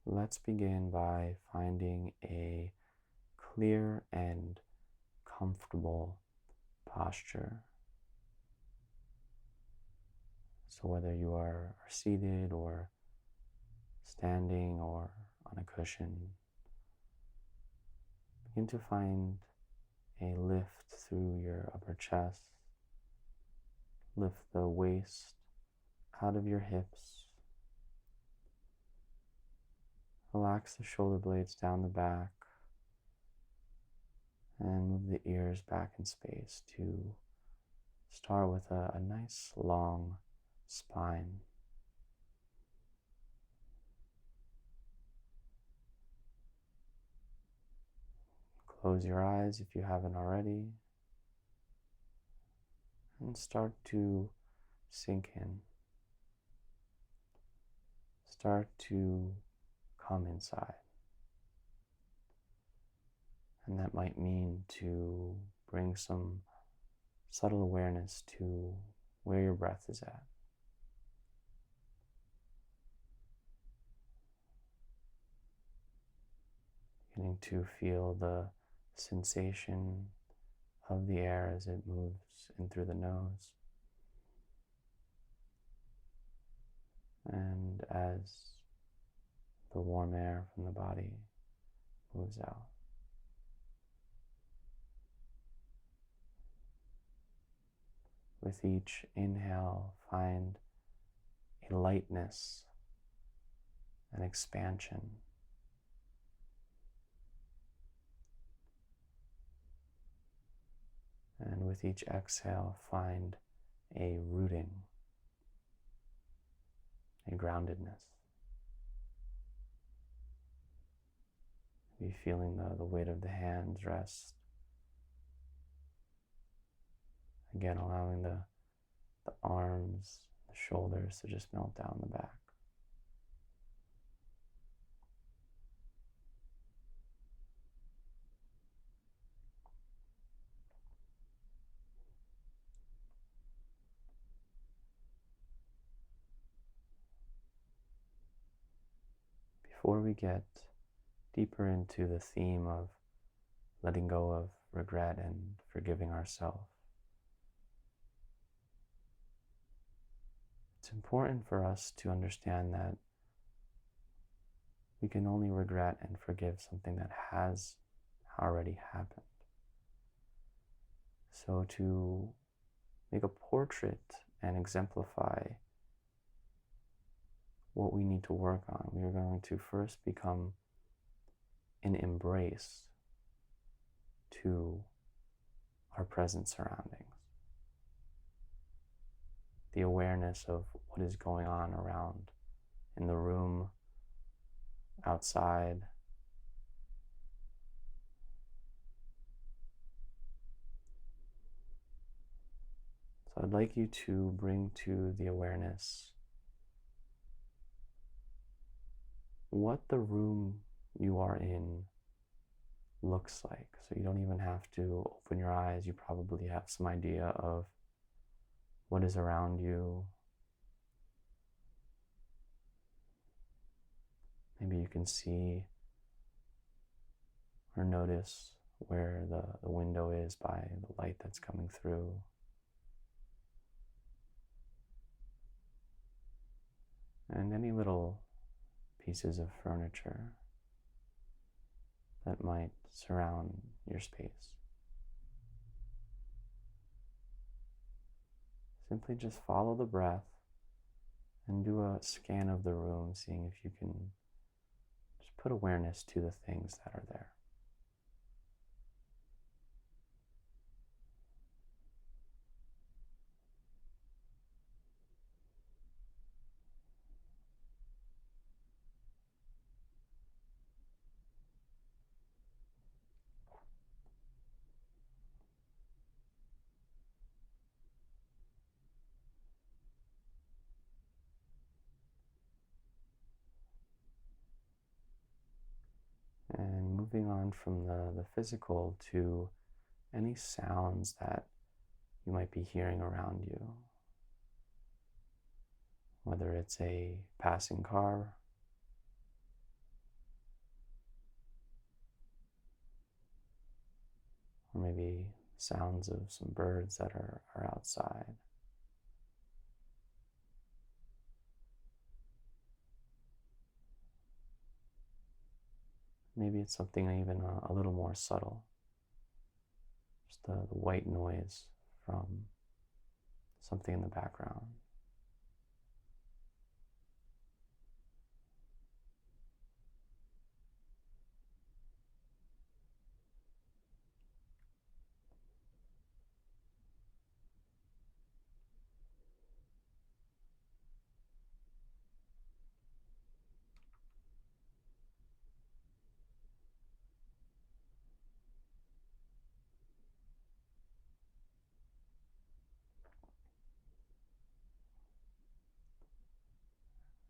Let's begin by finding a clear and comfortable posture. So whether you are seated or standing or on a cushion, begin to find a lift through your upper chest. Lift the waist out of your hips. Relax the shoulder blades down the back and move the ears back in space to start with a nice long spine. Close your eyes if you haven't already and start to sink in. Start to come inside. And that might mean to bring some subtle awareness to where your breath is at. Beginning to feel the sensation of the air as it moves in through the nose. And as the warm air from the body moves out. With each inhale, find a lightness, an expansion. And with each exhale, find a rooting, a groundedness. Be feeling the weight of the hands rest. Again, allowing the arms, the shoulders to just melt down the back. Before we get deeper into the theme of letting go of regret and forgiving ourselves, it's important for us to understand that we can only regret and forgive something that has already happened. So to make a portrait and exemplify what we need to work on, we are going to first become an embrace to our present surroundings. The awareness of what is going on around in the room, outside. So I'd like you to bring to the awareness what the room you are in looks like. So you don't even have to open your eyes. You probably have some idea of what is around you. Maybe you can see or notice where the window is by the light that's coming through. And any little pieces of furniture that might surround your space. Simply just follow the breath and do a scan of the room, seeing if you can just put awareness to the things that are there. And moving on from the physical to any sounds that you might be hearing around you. Whether it's a passing car, sounds of some birds that are outside. Maybe it's something even a little more subtle, just the white noise from something in the background.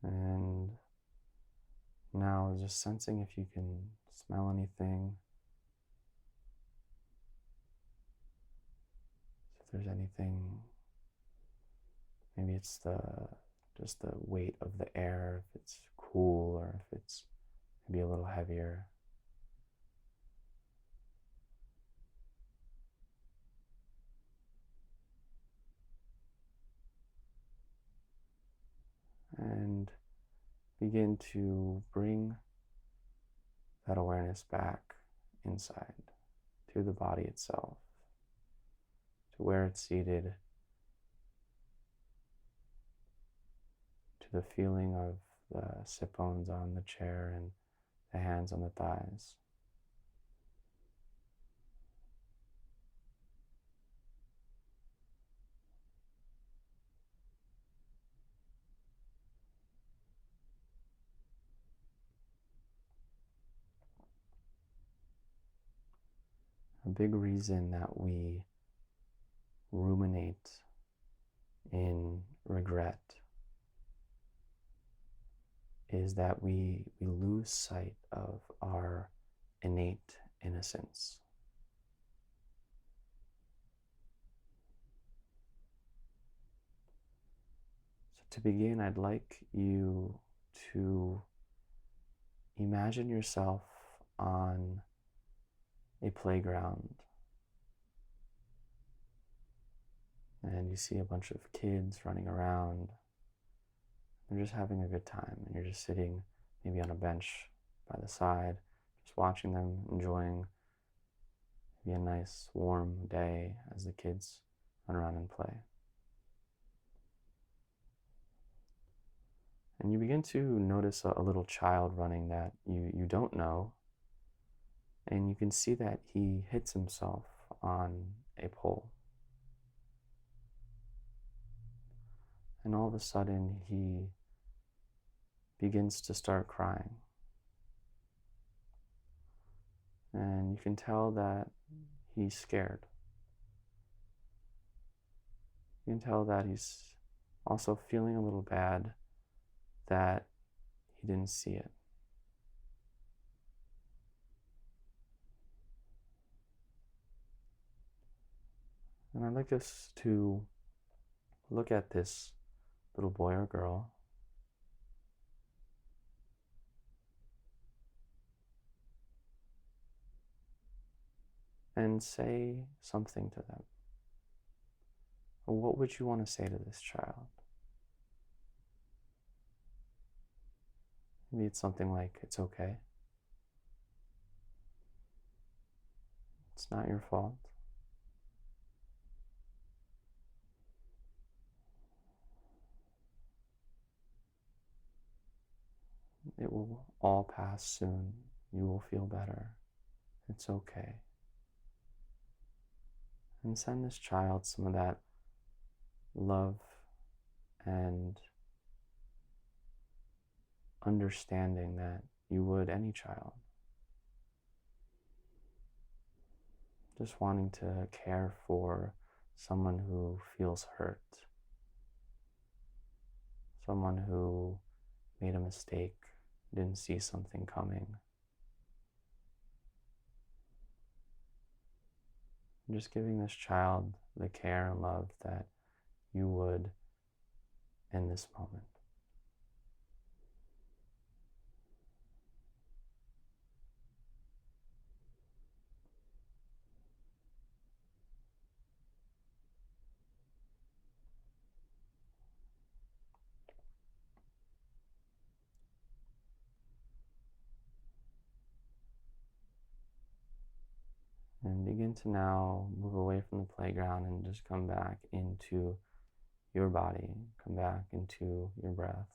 And now just sensing if you can smell anything, if there's anything, maybe it's just the weight of the air, if it's cool or if it's maybe a little heavier. And begin to bring that awareness back inside to the body itself, to where it's seated, to the feeling of the sit bones on the chair and the hands on the thighs. A big reason that we ruminate in regret is that we lose sight of our innate innocence. So to begin, I'd like you to imagine yourself on a playground and you see a bunch of kids running around. They're just having a good time, and you're just sitting maybe on a bench by the side, just watching them, enjoying maybe a nice warm day as the kids run around and play. And you begin to notice a little child running that you don't know, and you can see that he hits himself on a pole. And all of a sudden, he begins to start crying. And you can tell that he's scared. You can tell that he's also feeling a little bad that he didn't see it. And I'd like us to look at this little boy or girl and say something to them. Or what would you want to say to this child? Maybe it's something like, it's okay. It's not your fault. It will all pass soon. You will feel better. It's okay. And send this child some of that love and understanding that you would any child. Just wanting to care for someone who feels hurt, someone who made a mistake, didn't see something coming. And just giving this child the care and love that you would in this moment. begin to now move away from the playground and just come back into your body, come back into your breath.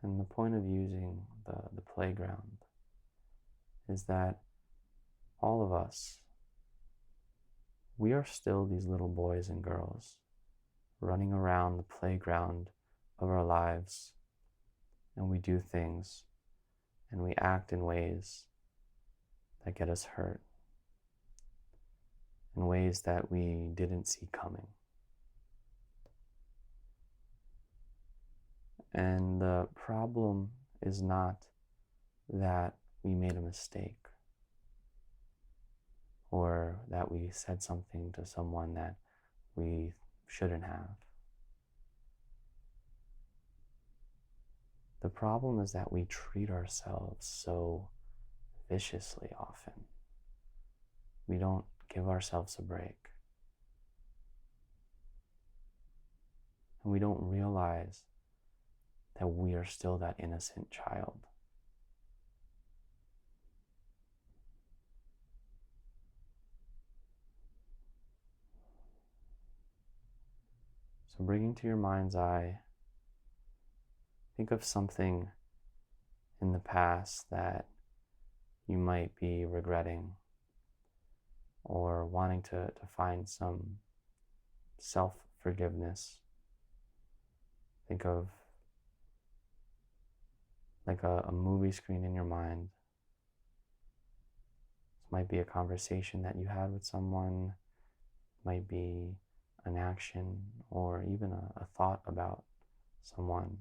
And the point of using the playground is that all of us, we are still these little boys and girls running around the playground of our lives, and we do things and we act in ways that get us hurt, in ways that we didn't see coming. And the problem is not that we made a mistake or that we said something to someone that we shouldn't have. The problem is that we treat ourselves so viciously often. We don't give ourselves a break. And we don't realize that we are still that innocent child. So bringing to your mind's eye, think of something in the past that you might be regretting or wanting to find some self-forgiveness. Think of like a movie screen in your mind. This might be a conversation that you had with someone, might be an action, or even a thought about someone.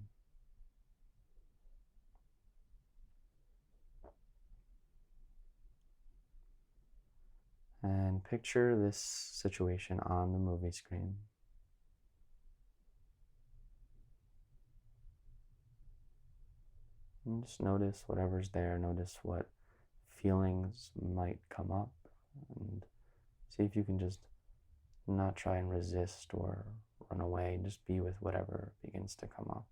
And picture this situation on the movie screen. And just notice whatever's there, notice what feelings might come up, and see if you can just not try and resist or run away, just be with whatever begins to come up.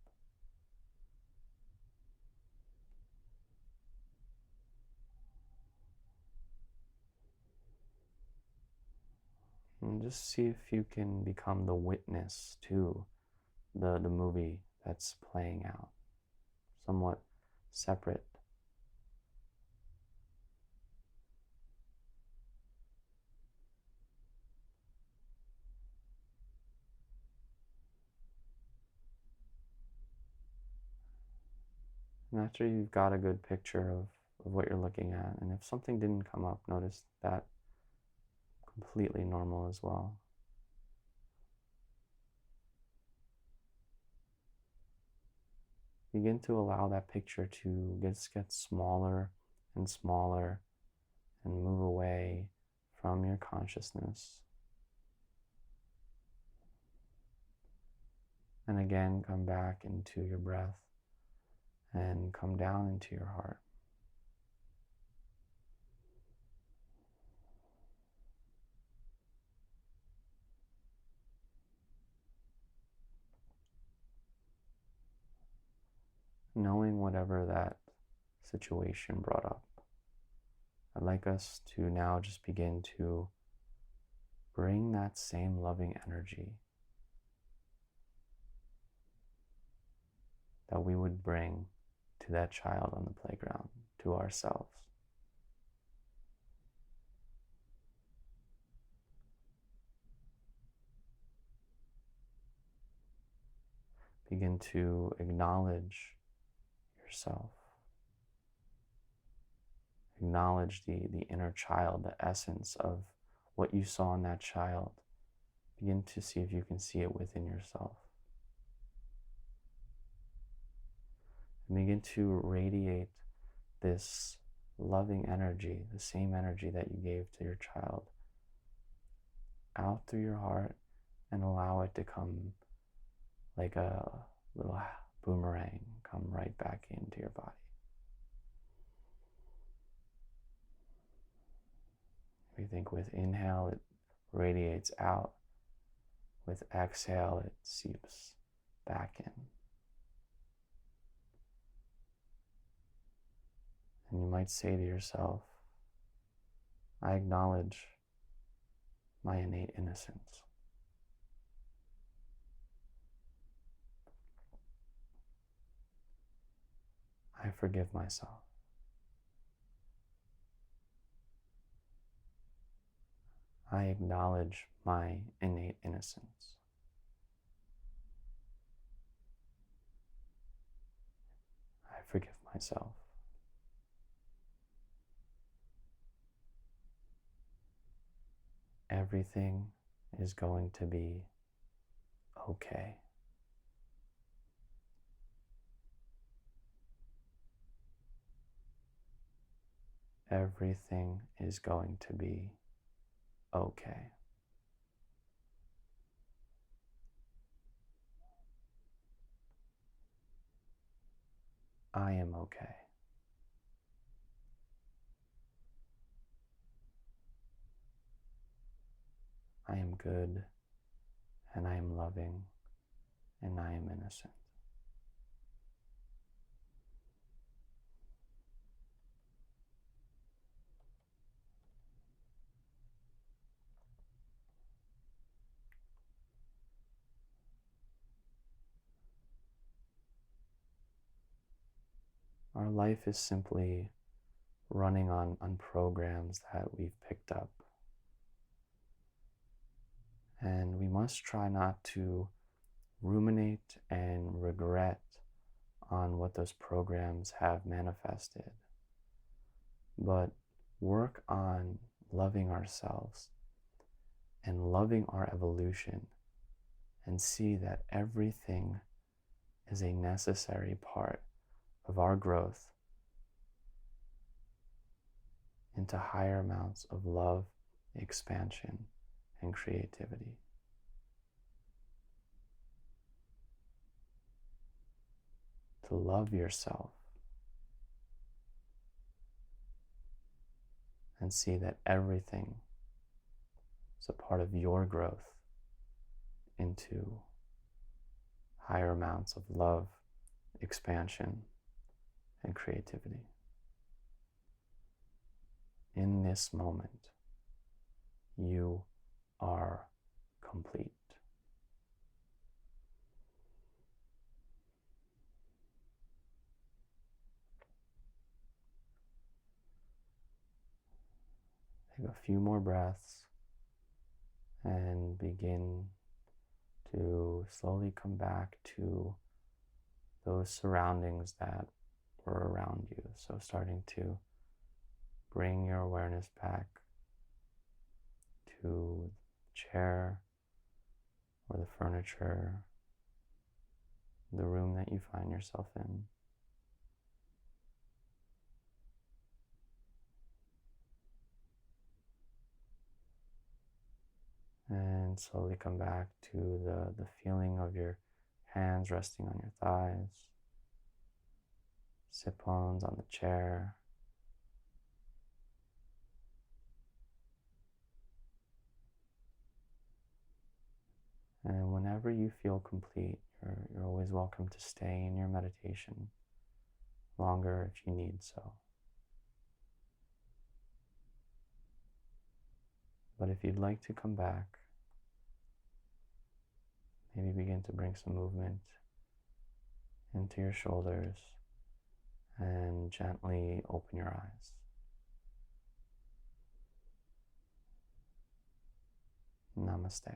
And just see if you can become the witness to the movie that's playing out, somewhat separate. And after you've got a good picture of what you're looking at, and if something didn't come up, notice that completely normal as well. Begin to allow that picture to just get smaller and smaller and move away from your consciousness. And again, come back into your breath and come down into your heart. Knowing whatever that situation brought up, I'd like us to now just begin to bring that same loving energy that we would bring to that child on the playground, to ourselves. Begin to acknowledge yourself. Acknowledge the inner child, the essence of what you saw in that child. Begin to see if you can see it within yourself. And begin to radiate this loving energy, the same energy that you gave to your child, out through your heart, and allow it to come like a little boomerang, come right back into your body. We think with inhale, it radiates out. With exhale, it seeps back in. And you might say to yourself, I acknowledge my innate innocence. I forgive myself. I acknowledge my innate innocence. I forgive myself. Everything is going to be okay. Everything is going to be okay. I am okay. I am good, and I am loving, and I am innocent. Our life is simply running on programs that we've picked up. And we must try not to ruminate and regret on what those programs have manifested, but work on loving ourselves and loving our evolution and see that everything is a necessary part of our growth into higher amounts of love, expansion, and creativity. To love yourself and see that everything is a part of your growth into higher amounts of love, expansion, and creativity. In this moment, you are complete. Take a few more breaths and begin to slowly come back to those surroundings that were around you. So starting to bring your awareness back to the chair or the furniture, the room that you find yourself in. And slowly come back to the feeling of your hands resting on your thighs, sit bones on the chair. And whenever you feel complete, you're always welcome to stay in your meditation longer if you need so. But if you'd like to come back, maybe begin to bring some movement into your shoulders and gently open your eyes. Namaste.